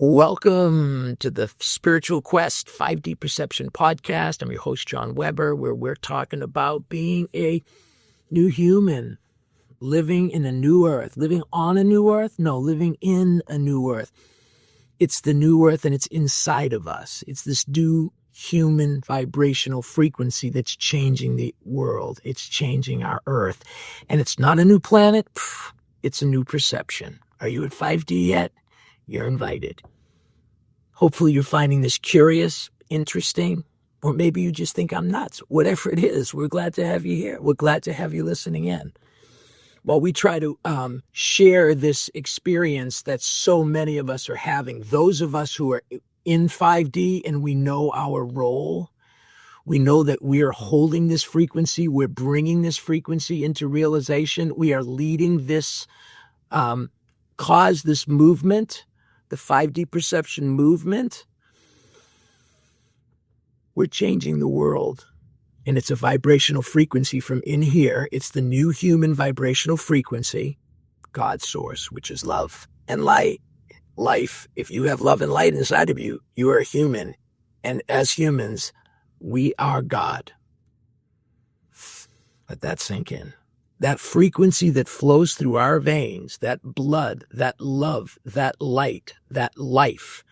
Welcome to the Spiritual Quest 5D Perception Podcast. I'm your host, John Weber, where we're talking about being a new human, living in a new earth, living on a new earth? No, living in a new earth. It's the new earth and it's inside of us. It's this new human vibrational frequency that's changing the world. It's changing our earth. And it's not a new planet. It's a new perception. Are you at 5D yet? You're invited. Hopefully you're finding this curious, interesting, or maybe you just think I'm nuts. Whatever it is, we're glad to have you here. We're glad to have you listening in. While we try to share this experience that so many of us are having, those of us who are in 5D and we know our role, we know that we are holding this frequency, we're bringing this frequency into realization, we are leading this cause, this movement, the 5D perception movement. We're changing the world. And it's a vibrational frequency from in here. It's the new human vibrational frequency, God's source, which is love and light. Life. If you have love and light inside of you, you are a human. And as humans, we are God. Let that sink in. That frequency that flows through our veins, that blood, that love, that light, that life,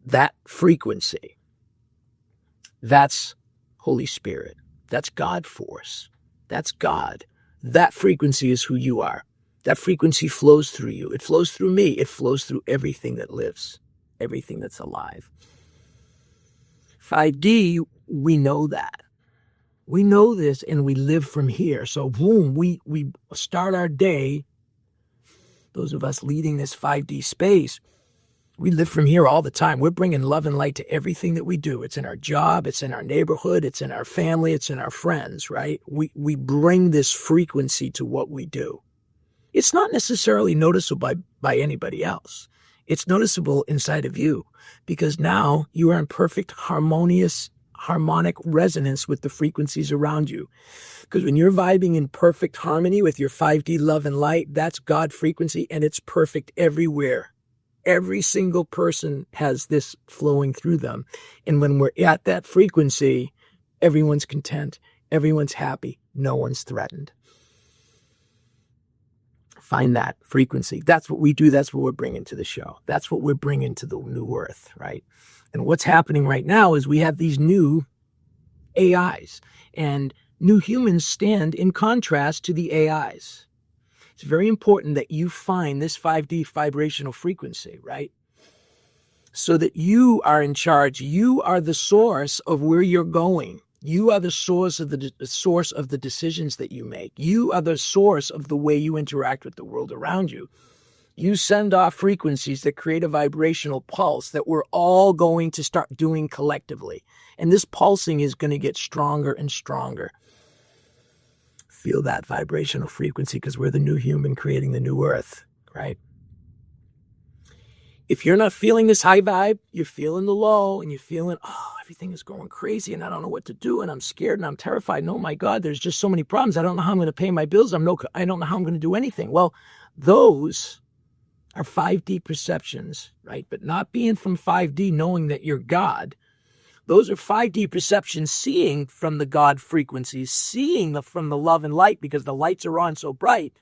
that frequency, that's Holy Spirit. That's God force. That's God. That frequency is who you are. That frequency flows through you. It flows through me. It flows through everything that lives, everything that's alive. 5D, we know that. We know this and we live from here. So boom, we start our day, those of us leading this 5D space, we live from here all the time. We're bringing love and light to everything that we do. It's in our job, it's in our neighborhood, it's in our family, it's in our friends, right? We bring this frequency to what we do. It's not necessarily noticeable by anybody else. It's noticeable inside of you because now you are in perfect harmonic resonance with the frequencies around you. Because when you're vibing in perfect harmony with your 5D love and light, that's God frequency and it's perfect everywhere. Every single person has this flowing through them. And when we're at that frequency, everyone's content, everyone's happy, no one's threatened. Find that frequency. That's what we do. That's what we're bringing to the show. That's what we're bringing to the new earth, right? And what's happening right now is we have these new AIs, and new humans stand in contrast to the AIs. It's very important that you find this 5D vibrational frequency, right? So that you are in charge. You are the source of where you're going. You are the source of the decisions that you make. You are the source of the way you interact with the world around you. You send off frequencies that create a vibrational pulse that we're all going to start doing collectively. And this pulsing is going to get stronger and stronger. Feel that vibrational frequency because we're the new human creating the new earth, right? If you're not feeling this high vibe, you're feeling the low and you're feeling, everything is going crazy and I don't know what to do and I'm scared and I'm terrified. And oh my God, there's just so many problems. I don't know how I'm going to pay my bills. I don't know how I'm going to do anything. Well, those are 5D perceptions, right? But not being from 5D, knowing that you're God. Those are 5D perceptions, seeing from the God frequencies, seeing from the love and light because the lights are on so bright,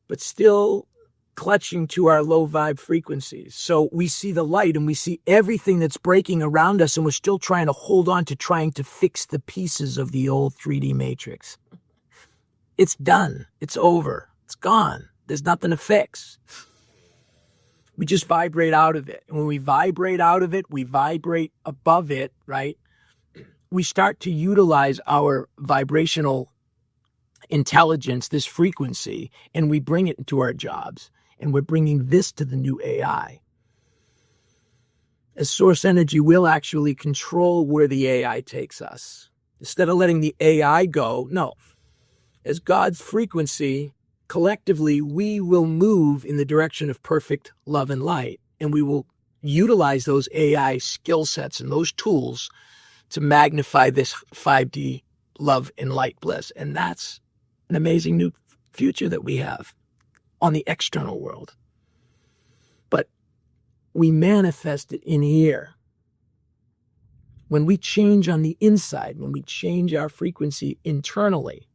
but still clutching to our low vibe frequencies. So we see the light and we see everything that's breaking around us and we're still trying to hold on to trying to fix the pieces of the old 3D matrix. It's done. It's over. It's gone. There's nothing to fix. We just vibrate out of it. And when we vibrate out of it, we vibrate above it, right? We start to utilize our vibrational intelligence, this frequency, and we bring it into our jobs. And we're bringing this to the new AI. As source energy, we'll actually control where the AI takes us. Instead of letting the AI go, no. As God's frequency, collectively, we will move in the direction of perfect love and light. And we will utilize those AI skill sets and those tools to magnify this 5D love and light bliss. And that's an amazing new future that we have on the external world. But we manifest it in here. When we change on the inside, when we change our frequency internally,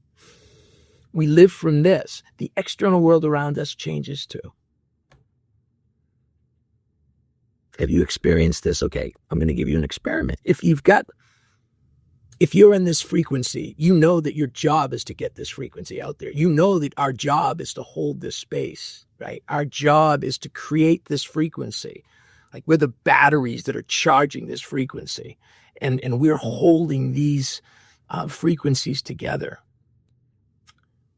we live from this. The external world around us changes too. Have you experienced this? Okay, I'm going to give you an experiment. If you're in this frequency, you know that your job is to get this frequency out there. You know that our job is to hold this space, right? Our job is to create this frequency. Like we're the batteries that are charging this frequency, and we're holding these frequencies together.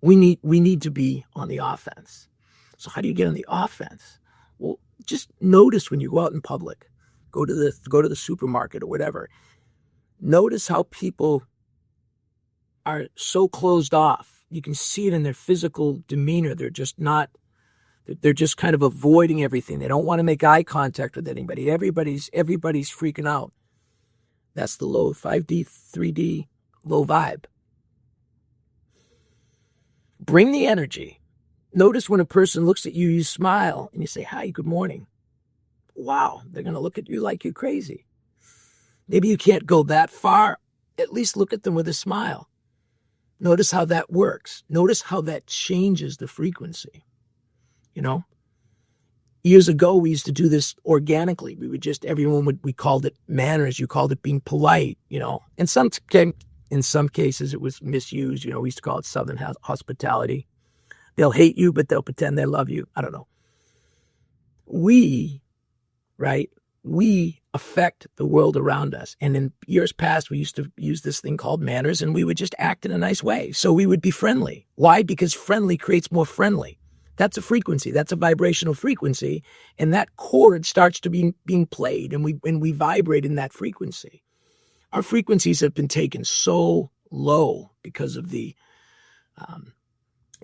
We need to be on the offense. So how do you get on the offense? Well, just notice when you go out in public, go to the supermarket or whatever. Notice how people are so closed off. You can see it in their physical demeanor. They're just kind of avoiding everything. They don't want to make eye contact with anybody. Everybody's freaking out. That's the low 5D, 3D, low vibe. Bring the energy. Notice when a person looks at you, you smile and you say, hi, good morning. Wow, they're going to look at you like you're crazy. Maybe you can't go that far. At least look at them with a smile. Notice how that works. Notice how that changes the frequency. You know, years ago, we used to do this organically. We called it manners. You called it being polite, you know. In some cases, it was misused. You know, we used to call it Southern hospitality. They'll hate you, but they'll pretend they love you. I don't know. We affect the world around us. And in years past, we used to use this thing called manners, and we would just act in a nice way. So we would be friendly. Why? Because friendly creates more friendly. That's a frequency. That's a vibrational frequency. And that chord starts to being played, and we vibrate in that frequency. Our frequencies have been taken so low because of the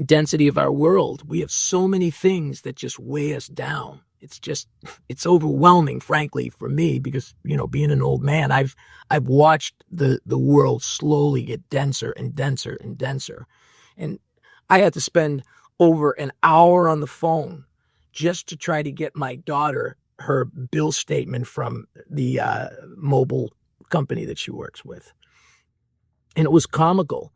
density of our world. We have so many things that just weigh us down. It's overwhelming, frankly, for me, because, you know, being an old man, I've watched the world slowly get denser and denser and denser. And I had to spend over an hour on the phone just to try to get my daughter her bill statement from the mobile company that she works with. And it was comical.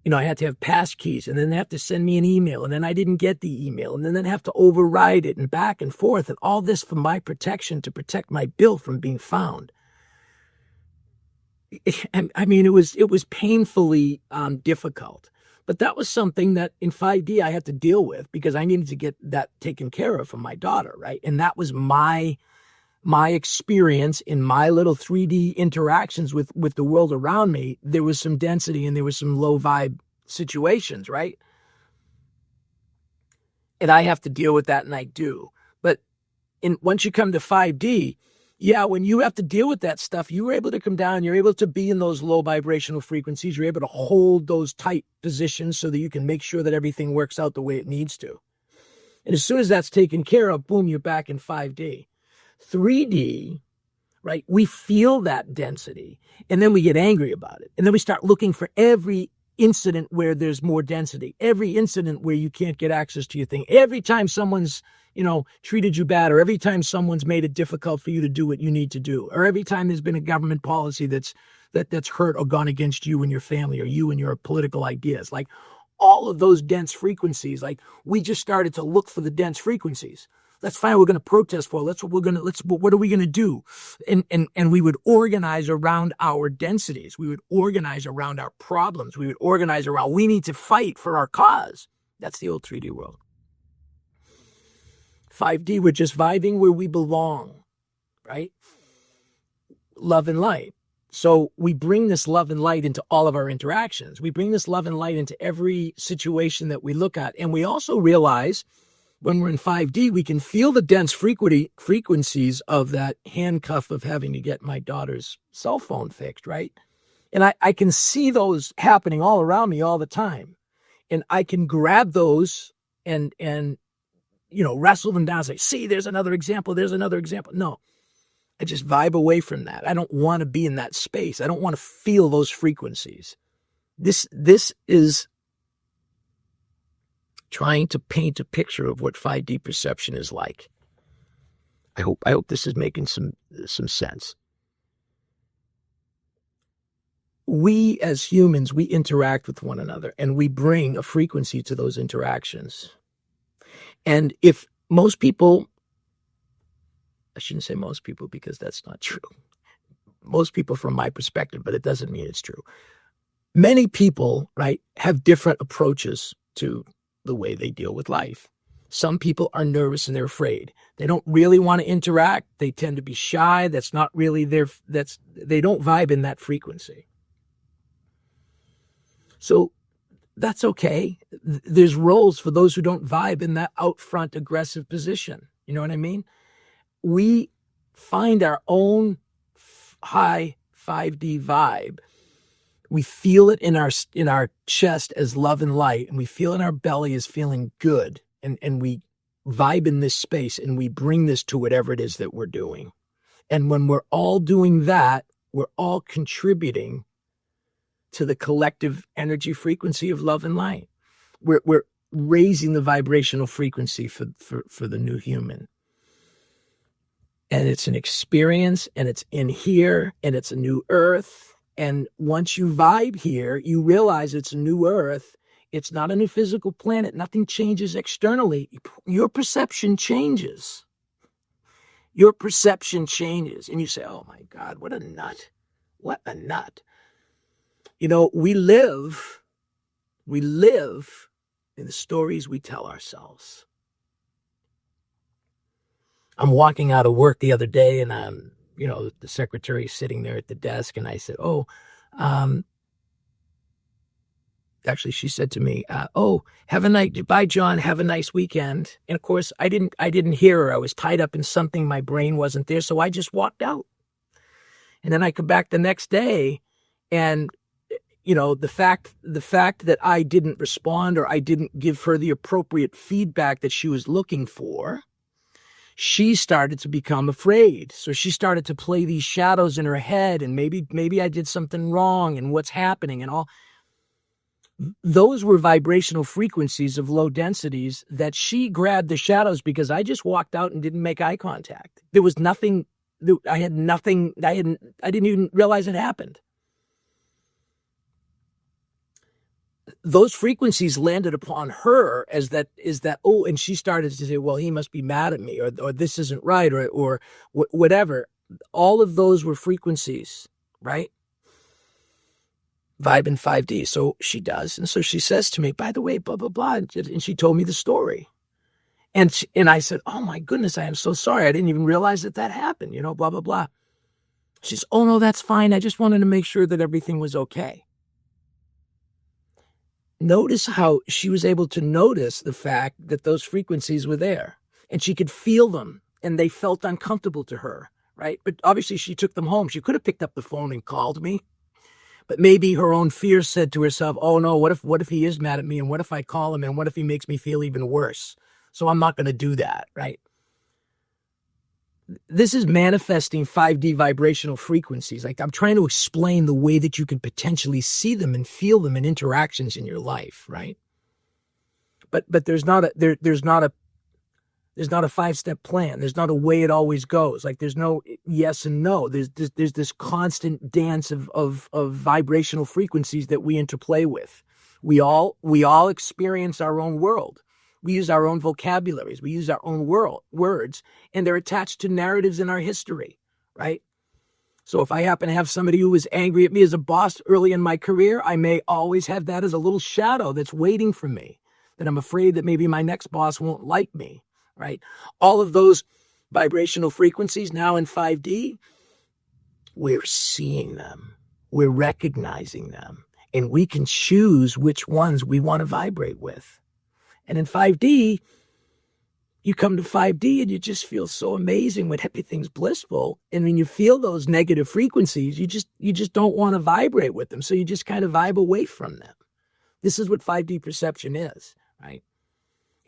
You know, I had to have pass keys, and then they have to send me an email, and then I didn't get the email, and then they have to override it and back and forth, and all this for my protection, to protect my bill from being found. I mean, it was painfully difficult. But that was something that in 5D I had to deal with, because I needed to get that taken care of for my daughter, right? And that was my experience in my little 3D interactions with the world around me. There was some density and there was some low vibe situations, right? And I have to deal with that, and I do. But once you come to 5D, yeah, when you have to deal with that stuff, you were able to come down, you're able to be in those low vibrational frequencies, you're able to hold those tight positions so that you can make sure that everything works out the way it needs to. And as soon as that's taken care of, boom, you're back in 5D. 3D, right? We feel that density, and then we get angry about it. And then we start looking for every incident where there's more density, every incident where you can't get access to your thing, every time someone's, you know, treated you bad, or every time someone's made it difficult for you to do what you need to do, or every time there's been a government policy that's hurt or gone against you and your family, or you and your political ideas. Like all of those dense frequencies, like we just started to look for the dense frequencies. That's fine. We're going to protest for. What are we going to do? And we would organize around our densities. We would organize around our problems. We would organize around, we need to fight for our cause. That's the old 3D world. 5D, we're just vibing where we belong, right? Love and light. So we bring this love and light into all of our interactions. We bring this love and light into every situation that we look at. And we also realize when we're in 5D, we can feel the dense frequencies of that handcuff of having to get my daughter's cell phone fixed, right? And I can see those happening all around me all the time. And I can grab those and you know, wrestle them down and say, see, there's another example. No, I just vibe away from that. I don't want to be in that space. I don't want to feel those frequencies. This is trying to paint a picture of what 5D perception is like. I hope this is making some sense. We as humans, we interact with one another and we bring a frequency to those interactions. And if most people, I shouldn't say most people because that's not true. Most people from my perspective, but it doesn't mean it's true. Many people, right, have different approaches to the way they deal with life. Some people are nervous and they're afraid. They don't really want to interact. They tend to be shy. That's not really they don't vibe in that frequency. So that's okay. There's roles for those who don't vibe in that out front aggressive position. You know what I mean? We find our own high 5D vibe. We feel it in our chest as love and light, and we feel in our belly as feeling good. And we vibe in this space and we bring this to whatever it is that we're doing. And when we're all doing that, we're all contributing to the collective energy frequency of love and light. We're raising the vibrational frequency for the new human. And it's an experience, and it's in here, and it's a new earth. And once you vibe here, you realize it's a new earth. It's not a new physical planet. Nothing changes externally. Your perception changes. Your perception changes. And you say, oh my God, what a nut. What a nut. You know, we live in the stories we tell ourselves. I'm walking out of work the other day, and the secretary is sitting there at the desk, and I said, actually, she said to me, bye, John, have a nice weekend. And of course, I didn't hear her. I was tied up in something. My brain wasn't there. So I just walked out. And then I come back the next day, and the fact that I didn't respond or I didn't give her the appropriate feedback that she was looking for, she started to become afraid. So she started to play these shadows in her head, and maybe I did something wrong, and what's happening and all. Those were vibrational frequencies of low densities that she grabbed the shadows because I just walked out and didn't make eye contact. There was nothing. I didn't even realize it happened. Those frequencies landed upon her as that, and she started to say, well, he must be mad at me, or this isn't right, or whatever. All of those were frequencies, right? Vibe in 5D. So she does. And so she says to me, by the way, blah, blah, blah. And she told me the story. And I said, oh my goodness, I am so sorry. I didn't even realize that happened, blah, blah, blah. She says, oh no, that's fine. I just wanted to make sure that everything was okay. Notice how she was able to notice the fact that those frequencies were there, and she could feel them, and they felt uncomfortable to her, right? But obviously she took them home. She could have picked up the phone and called me, but maybe her own fear said to herself, oh no, what if he is mad at me, and what if I call him, and what if he makes me feel even worse? So I'm not going to do that, right? This is manifesting 5D vibrational frequencies. Like, I'm trying to explain the way that you can potentially see them and feel them in interactions in your life, right? But there's not a 5-step plan. There's not a way it always goes. Like, there's no yes and no. There's this constant dance of vibrational frequencies that we interplay with. We all experience our own world. We use our own vocabularies. We use our own words, and they're attached to narratives in our history, right? So if I happen to have somebody who was angry at me as a boss early in my career, I may always have that as a little shadow that's waiting for me, that I'm afraid that maybe my next boss won't like me, right? All of those vibrational frequencies now in 5D, we're seeing them. We're recognizing them, and we can choose which ones we want to vibrate with. And in 5D, you come to 5D and you just feel so amazing when everything's blissful. And when you feel those negative frequencies, you just don't want to vibrate with them. So you just kind of vibe away from them. This is what 5D perception is, right?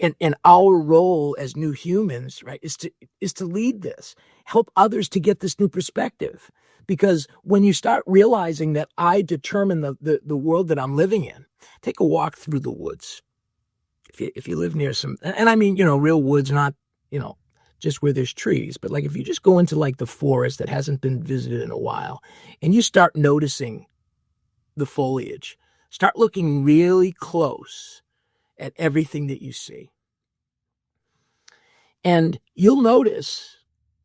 And our role as new humans, right, is to lead this, help others to get this new perspective. Because when you start realizing that I determine the world that I'm living in, take a walk through the woods. If you live near some, and I mean, real woods, not, just where there's trees. But like if you just go into like the forest that hasn't been visited in a while and you start noticing the foliage, start looking really close at everything that you see. And you'll notice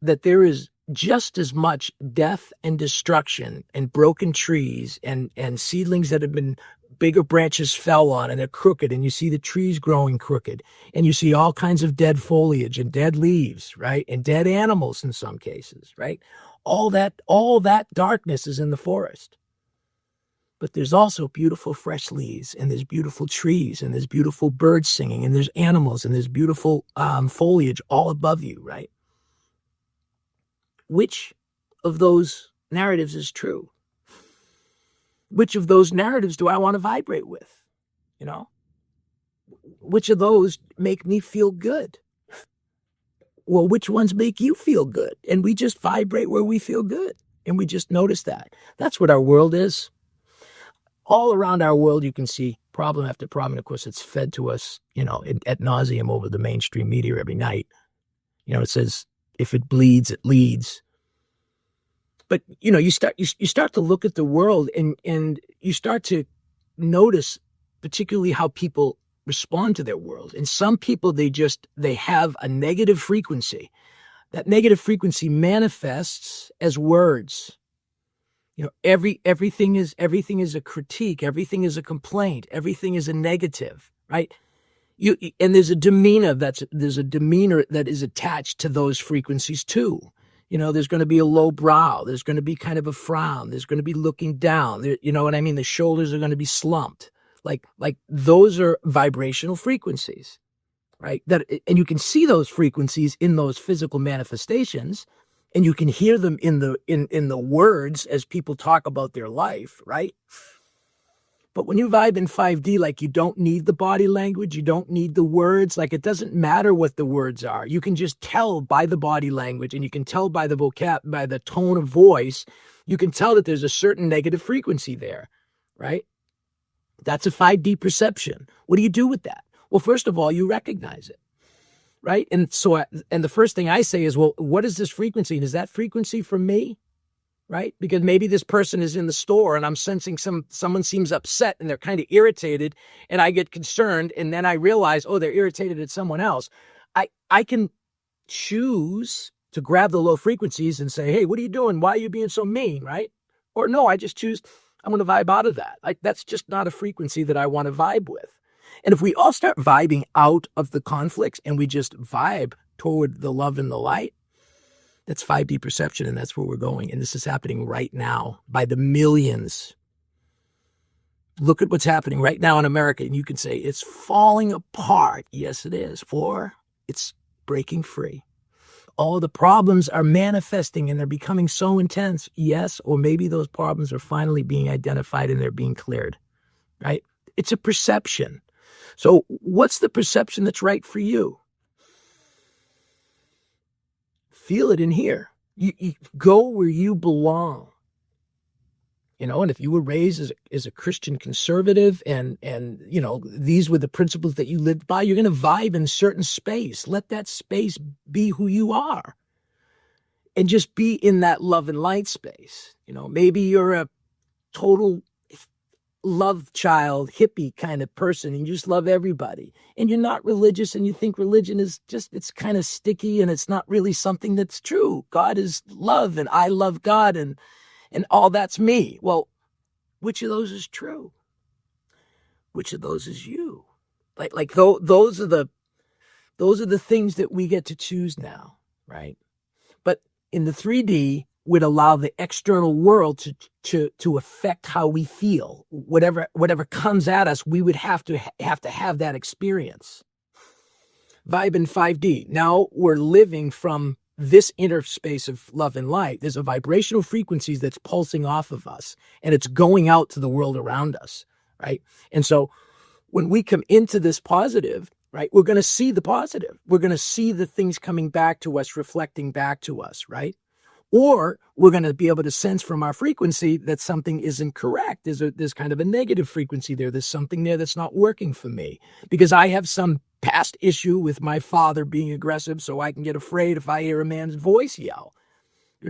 that there is just as much death and destruction and broken trees and seedlings that have been bigger branches fell on and they're crooked, and you see the trees growing crooked, and you see all kinds of dead foliage and dead leaves, right? And dead animals in some cases, right? All that darkness is in the forest. But there's also beautiful fresh leaves, and there's beautiful trees, and there's beautiful birds singing, and there's animals, and there's beautiful foliage all above you, right? Which of those narratives is true? Which of those narratives do I want to vibrate with? You know? Which of those make me feel good? Well, which ones make you feel good? And we just vibrate where we feel good. And we just notice that. That's what our world is. All around our world, you can see problem after problem. And of course, it's fed to us, ad nauseum over the mainstream media every night. It says, if it bleeds, it leads. But, you start to look at the world and you start to notice particularly how people respond to their world. And some people, they have a negative frequency. That negative frequency manifests as words. Everything is a critique. Everything is a complaint. Everything is a negative, right? And there's a demeanor that is attached to those frequencies too. There's going to be a low brow. There's going to be kind of a frown. There's going to be looking down. You know what I mean? The shoulders are going to be slumped. Like those are vibrational frequencies, right? And you can see those frequencies in those physical manifestations, and you can hear them in the words as people talk about their life, right? But when you vibe in 5D, like, you don't need the body language, you don't need the words, like, it doesn't matter what the words are. You can just tell by the body language, and you can tell by the by the tone of voice, you can tell that there's a certain negative frequency there, right? That's a 5D perception. What do you do with that? Well, first of all, you recognize it, right? And the first thing I say is, well, what is this frequency? And is that frequency for me? Right? Because maybe this person is in the store and I'm sensing someone seems upset and they're kind of irritated, and I get concerned, and then I realize, oh, they're irritated at someone else. I can choose to grab the low frequencies and say, hey, what are you doing? Why are you being so mean? Right? Or no, I just choose, I'm going to vibe out of that. That's just not a frequency that I want to vibe with. And if we all start vibing out of the conflicts and we just vibe toward the love and the light, that's 5D perception, and that's where we're going. And this is happening right now by the millions. Look at what's happening right now in America, and you can say it's falling apart. Yes, it is. For it's breaking free. All the problems are manifesting, and they're becoming so intense. Yes, or maybe those problems are finally being identified and they're being cleared, right? It's a perception. So what's the perception that's right for you? Feel it in here. You go where you belong. And if you were raised as a Christian conservative and these were the principles that you lived by, you're going to vibe in a certain space. Let that space be who you are. And just be in that love and light space. Maybe you're a total love child, hippie kind of person, and you just love everybody. And you're not religious, and you think religion is it's kind of sticky, and it's not really something that's true. God is love, and I love God, and all that's me. Well, which of those is true? Which of those is you? Those are the things that we get to choose now, right? But in the 3D, would allow the external world to affect how we feel. Whatever comes at us, we would have to have that experience. Vibe in 5D. Now we're living from this inner space of love and light. There's a vibrational frequency that's pulsing off of us, and it's going out to the world around us, right? And so when we come into this positive, right, we're going to see the positive. We're going to see the things coming back to us, reflecting back to us, right? Or we're going to be able to sense from our frequency that something isn't correct. There's kind of a negative frequency there. There's something there that's not working for me because I have some past issue with my father being aggressive, so I can get afraid if I hear a man's voice yell.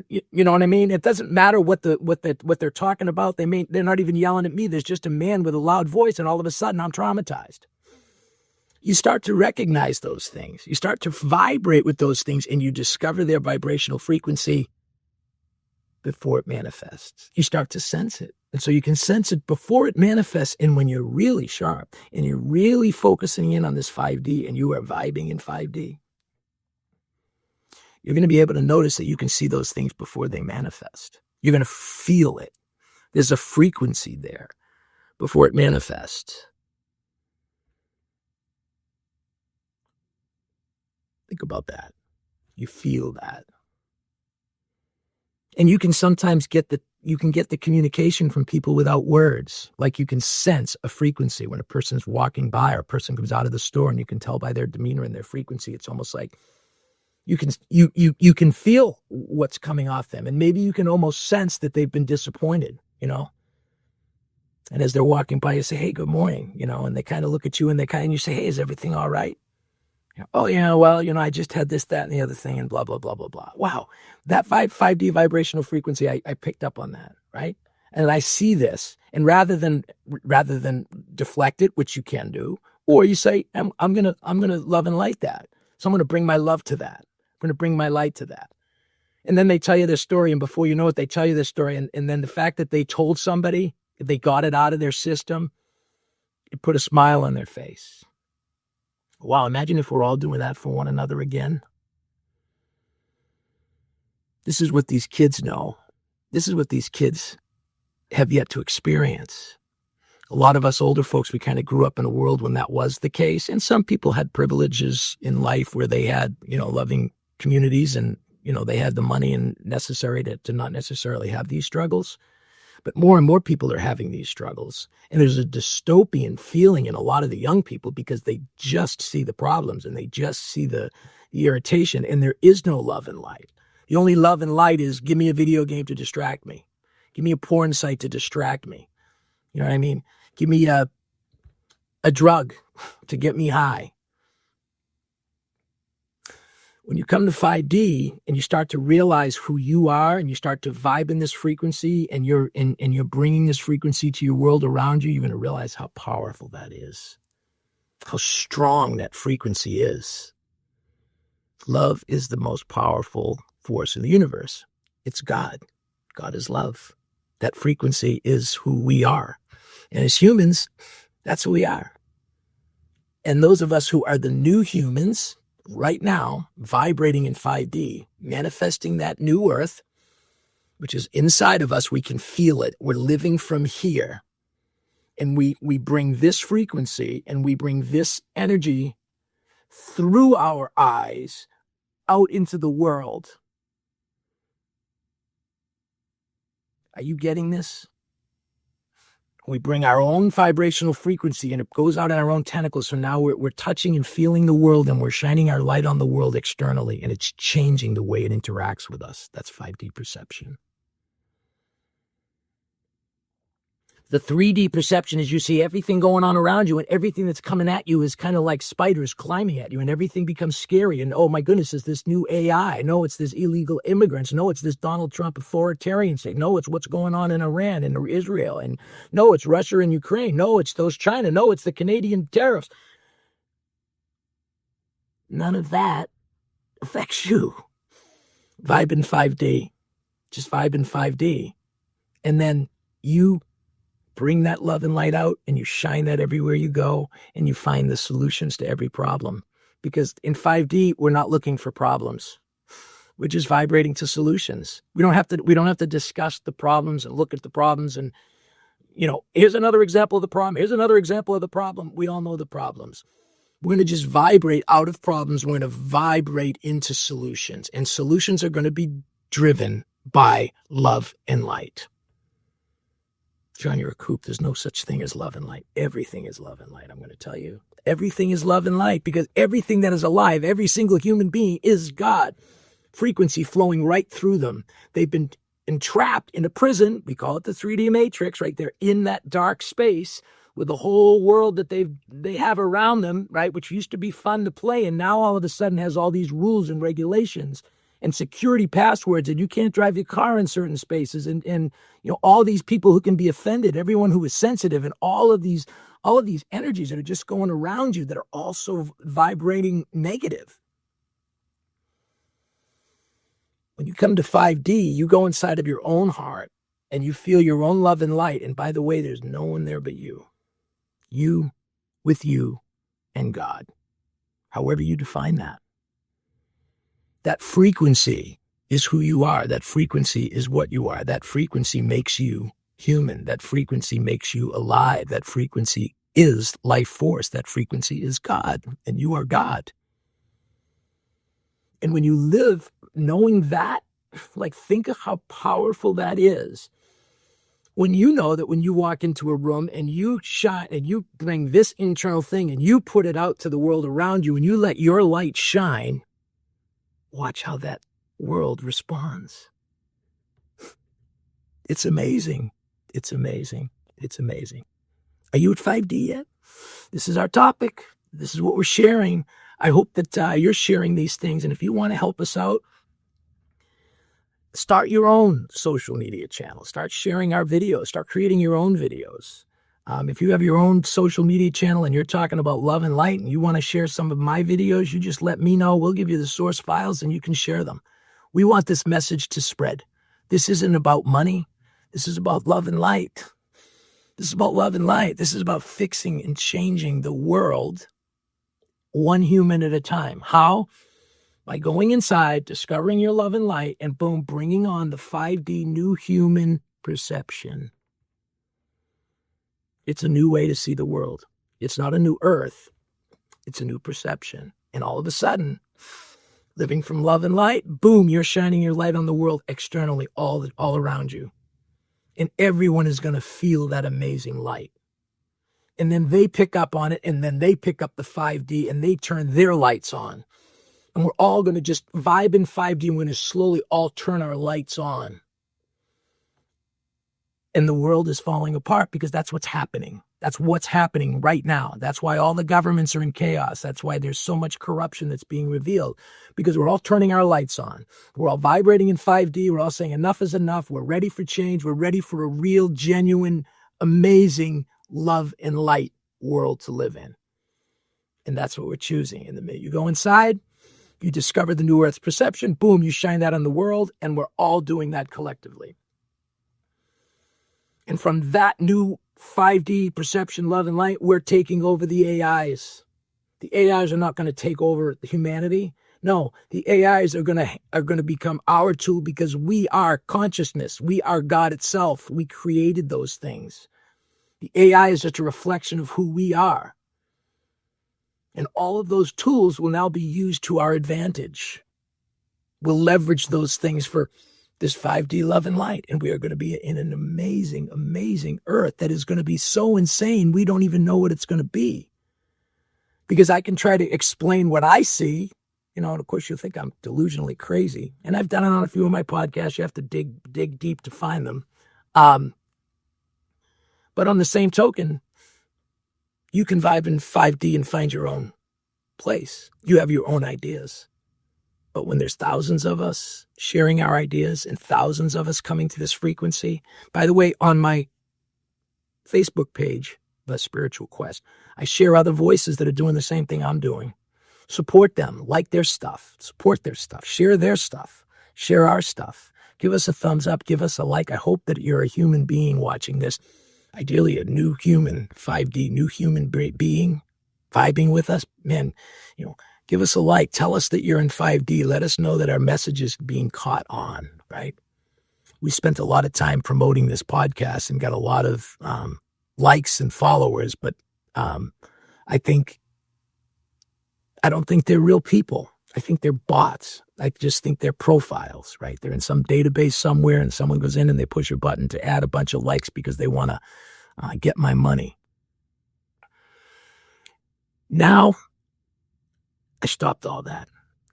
You know what I mean? It doesn't matter what they're talking about. They're not even yelling at me. There's just a man with a loud voice, and all of a sudden I'm traumatized. You start to recognize those things. You start to vibrate with those things, and you discover their vibrational frequency before it manifests. You start to sense it. And so you can sense it before it manifests. And when you're really sharp and you're really focusing in on this 5D and you are vibing in 5D, you're going to be able to notice that you can see those things before they manifest. You're going to feel it. There's a frequency there before it manifests. Think about that. You feel that. And you can sometimes get the communication from people without words. Like you can sense a frequency when a person's walking by or a person comes out of the store, and you can tell by their demeanor and their frequency. It's almost like you can feel what's coming off them. And maybe you can almost sense that they've been disappointed, And as they're walking by, you say, "Hey, good morning," and they kind of look at you and you say, "Hey, is everything all right?" "Oh, yeah, well, I just had this, that, and the other thing, and blah, blah, blah, blah, blah." Wow. That 5D vibrational frequency, I picked up on that, right? And I see this. And rather than deflect it, which you can do, or you say, I'm gonna love and light that. So I'm gonna bring my love to that. I'm gonna bring my light to that. And then they tell you their story, and before you know it, they tell you their story. And then the fact that they told somebody, they got it out of their system, it put a smile on their face. Wow, imagine if we're all doing that for one another again. This is what these kids know. This is what these kids have yet to experience. A lot of us older folks, we kind of grew up in a world when that was the case. And some people had privileges in life where they had, loving communities and, they had the money and necessary to not necessarily have these struggles. But more and more people are having these struggles. And there's a dystopian feeling in a lot of the young people because they just see the problems and they just see the irritation, and there is no love and light. The only love and light is give me a video game to distract me. Give me a porn site to distract me. You know what I mean? Give me a drug to get me high. When you come to 5D and you start to realize who you are and you start to vibe in this frequency and you're bringing this frequency to your world around you, you're going to realize how powerful that is, how strong that frequency is. Love is the most powerful force in the universe. It's God. God is love. That frequency is who we are. And as humans, that's who we are. And those of us who are the new humans right now, vibrating in 5D, manifesting that new earth, which is inside of us, we can feel it. We're living from here. And we bring this frequency and we bring this energy through our eyes out into the world. Are you getting this? We bring our own vibrational frequency and it goes out in our own tentacles. So now we're touching and feeling the world and we're shining our light on the world externally, and it's changing the way it interacts with us. That's 5D perception. The 3D perception is you see everything going on around you, and everything that's coming at you is kind of like spiders climbing at you, and everything becomes scary. And oh my goodness, it's this new AI. No, it's this illegal immigrants. No, it's this Donald Trump authoritarian state. No, it's what's going on in Iran and Israel. And no, it's Russia and Ukraine. No, it's those China. No, it's the Canadian tariffs. None of that affects you. Vibe in 5D. Just vibe in 5D. And then you bring that love and light out and you shine that everywhere you go, and you find the solutions to every problem. Because in 5D, we're not looking for problems. We're just vibrating to solutions. We don't have to discuss the problems and look at the problems and, here's another example of the problem. Here's another example of the problem. We all know the problems. We're going to just vibrate out of problems. We're going to vibrate into solutions, and solutions are going to be driven by love and light. John, you're a kook. There's no such thing as love and light. Everything is love and light, I'm going to tell you. Everything is love and light, because everything that is alive, every single human being is God. Frequency flowing right through them. They've been entrapped in a prison. We call it the 3D matrix, right there in that dark space, with the whole world that they have around them, right, which used to be fun to play, and now all of a sudden has all these rules and regulations and security passwords, and you can't drive your car in certain spaces, and all these people who can be offended, everyone who is sensitive, and all of these energies that are just going around you that are also vibrating negative. When you come to 5D, you go inside of your own heart and you feel your own love and light. And by the way, there's no one there but you. You with you and God, however you define that. That frequency is who you are. That frequency is what you are. That frequency makes you human. That frequency makes you alive. That frequency is life force. That frequency is God, and you are God. And when you live knowing that, like, think of how powerful that is. When you know that when you walk into a room and you shine and you bring this internal thing and you put it out to the world around you and you let your light shine, watch how that world responds. It's amazing. It's amazing. It's amazing. Are you at 5D yet? This is our topic. This is what we're sharing. I hope that you're sharing these things. And if you want to help us out, start your own social media channel. Start sharing our videos. Start creating your own videos. If you have your own social media channel and you're talking about love and light and you want to share some of my videos, you just let me know. We'll give you the source files and you can share them. We want this message to spread. This isn't about money. This is about love and light. This is about love and light. This is about fixing and changing the world one human at a time. How? By going inside, discovering your love and light, and boom, bringing on the 5D new human perception. It's a new way to see the world. It's not a new earth. It's a new perception. And all of a sudden, living from love and light, boom, you're shining your light on the world externally, all around you. And everyone is going to feel that amazing light. And then they pick up on it, and then they pick up the 5D, and they turn their lights on. And we're all going to just vibe in 5D, and we're going to slowly all turn our lights on. And the world is falling apart because that's what's happening. That's what's happening right now. That's why all the governments are in chaos. That's why there's so much corruption that's being revealed, because we're all turning our lights on. We're all vibrating in 5D. We're all saying enough is enough. We're ready for change. We're ready for a real, genuine, amazing love and light world to live in. And that's what we're choosing. In the minute you go inside, you discover the new earth perception, boom, you shine that on the world, and we're all doing that collectively. And from that new 5D perception, love and light, we're taking over the AIs. The AIs are not going to take over humanity. No, the AIs are going to become our tool because we are consciousness. We are God itself. We created those things. The AI is just a reflection of who we are. And all of those tools will now be used to our advantage. We'll leverage those things for this 5D love and light. And we are going to be in an amazing, amazing earth that is going to be so insane, we don't even know what it's going to be. Because I can try to explain what I see, and of course you'll think I'm delusionally crazy. And I've done it on a few of my podcasts. You have to dig deep to find them. But on the same token, you can vibe in 5D and find your own place. You have your own ideas. But when there's thousands of us sharing our ideas and thousands of us coming to this frequency, by the way, on my Facebook page, The Spiritual Quest, I share other voices that are doing the same thing I'm doing. Support them, like their stuff, support their stuff, share their stuff, share our stuff. Give us a thumbs up, give us a like. I hope that you're a human being watching this. Ideally, a new human, 5D, new human being, vibing with us. Man, give us a like. Tell us that you're in 5D. Let us know that our message is being caught on, right? We spent a lot of time promoting this podcast and got a lot of likes and followers, but I don't think they're real people. I think they're bots. I just think they're profiles, right? They're in some database somewhere and someone goes in and they push a button to add a bunch of likes because they want to get my money. Now, I stopped all that.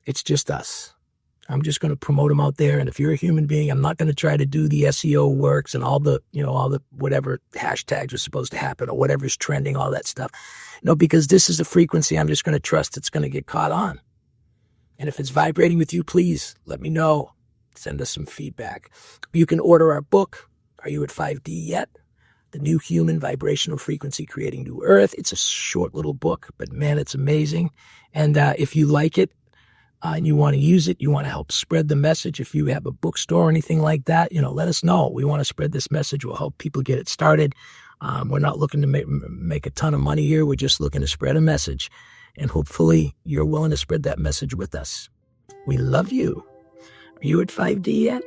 It's just us. I'm just going to promote them out there. And if you're a human being, I'm not going to try to do the SEO works and all the whatever hashtags are supposed to happen or whatever's trending, all that stuff. No, because this is a frequency I'm just going to trust it's going to get caught on. And if it's vibrating with you, please let me know. Send us some feedback. You can order our book, Are You at 5D Yet? The New Human Vibrational Frequency Creating New Earth. It's a short little book, but man, it's amazing. And if you like it and you want to use it, you want to help spread the message, if you have a bookstore or anything like that, let us know. We want to spread this message. We'll help people get it started. We're not looking to make a ton of money here. We're just looking to spread a message. And hopefully you're willing to spread that message with us. We love you. Are you at 5D yet?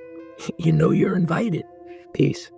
You know you're invited. Peace.